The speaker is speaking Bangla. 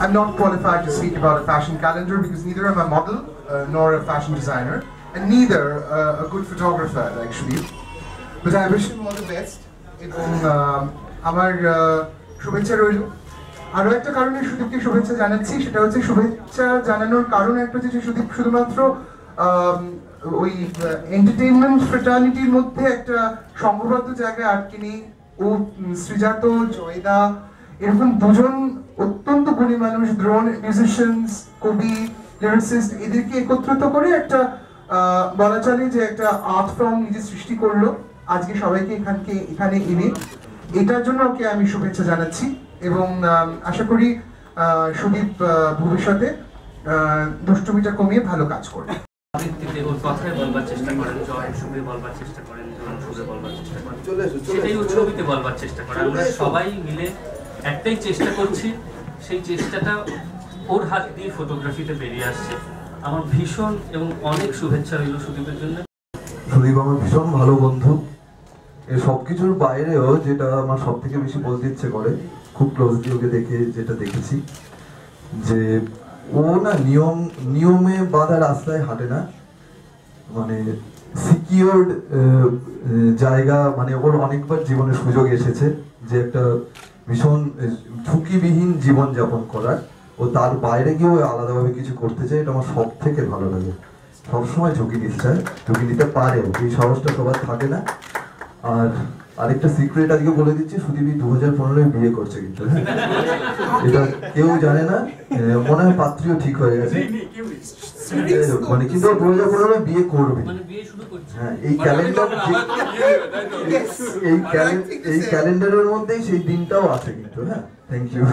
I'm not qualified to speak about a fashion calendar because neither am a model nor a fashion designer, and neither a good photographer actually. But I wish him all the best. এবং আমার শুভেচ্ছা রইল। আরও একটা কারণে সুদীপকে শুভেচ্ছা জানাচ্ছি, সেটা হচ্ছে শুভেচ্ছা জানানোর কারণ একটা হচ্ছে যে সুদীপ শুধুমাত্র ওই এন্টারটেইনমেন্ট ফ্রেটার্নিটির মধ্যে একটা সংঘবদ্ধ জায়গায় আটকে নেই। ও শ্রীজাত, জয়দা এরকম দুজন অত্যন্ত গুণী মানুষ, দ্রোণ মিউজিশিয়ানস, কবি, লিরিসিস্ট, এদেরকে একত্রিত করে একটা বলা চলে যে একটা আর্ট ফর্ম নিজে সৃষ্টি করলো আজকে সবাইকে এখানে এনে। এটার জন্য ওকে আমি শুভেচ্ছা জানাচ্ছি এবং আশা করি সুদীপ ভবিষ্যতে দুষ্টুমিটা কমিয়ে ভালো কাজ করবে। ওর কথাই বলবার চেষ্টা করেন, জয় সুরে বলবার চেষ্টা করেন, সুরে বলবার চেষ্টা করেন, সেটাই ও ছবিতে বলবার চেষ্টা করেন। আমরা সবাই মিলে একটাই চেষ্টা করছি, সেই চেষ্টাটা ওর হাত দিয়ে ফটোগ্রাফিতে বেরিয়ে আসছে। আমার ভীষণ এবং অনেক শুভেচ্ছা রইল সুদীপের জন্য। সুদীপ আমার ভীষণ ভালো বন্ধু। এর সবকিছুর বাইরেও যেটা আমার সব থেকে বেশি বলতে ইচ্ছে করে, খুব ক্লোজলি ওকে দেখে যেটা দেখেছি, যে ও না নিয়মে বাঁধা রাস্তায় হাঁটে না, মানে সিকিউরড জায়গা, মানে ওর অনেকবার জীবনে সুযোগ এসেছে যে একটা ভীষণ ঝুঁকিবিহীন জীবন যাপন করার, ও তার বাইরে গিয়েও আলাদাভাবে কিছু করতে চায়। এটা আমার সব থেকে ভালো লাগে। সবসময় ঝুঁকি নিতে চায়, ঝুঁকি নিতে পারেও, এই সাহসটা সবার থাকে না। আর আরেকটা সিক্রেট আজকে বলে দিচ্ছি, সুদীপ 2015 বিয়ে করছে কিন্তু, এটা কেউ জানে না, মনে হয় পাত্রীও ঠিক হয়ে গেছে, মানে কিন্তু 2015 বিয়ে করবে। হ্যাঁ, এই ক্যালেন্ডারের মধ্যেই সেই দিনটাও আছে কিন্তু। হ্যাঁ, থ্যাংক ইউ।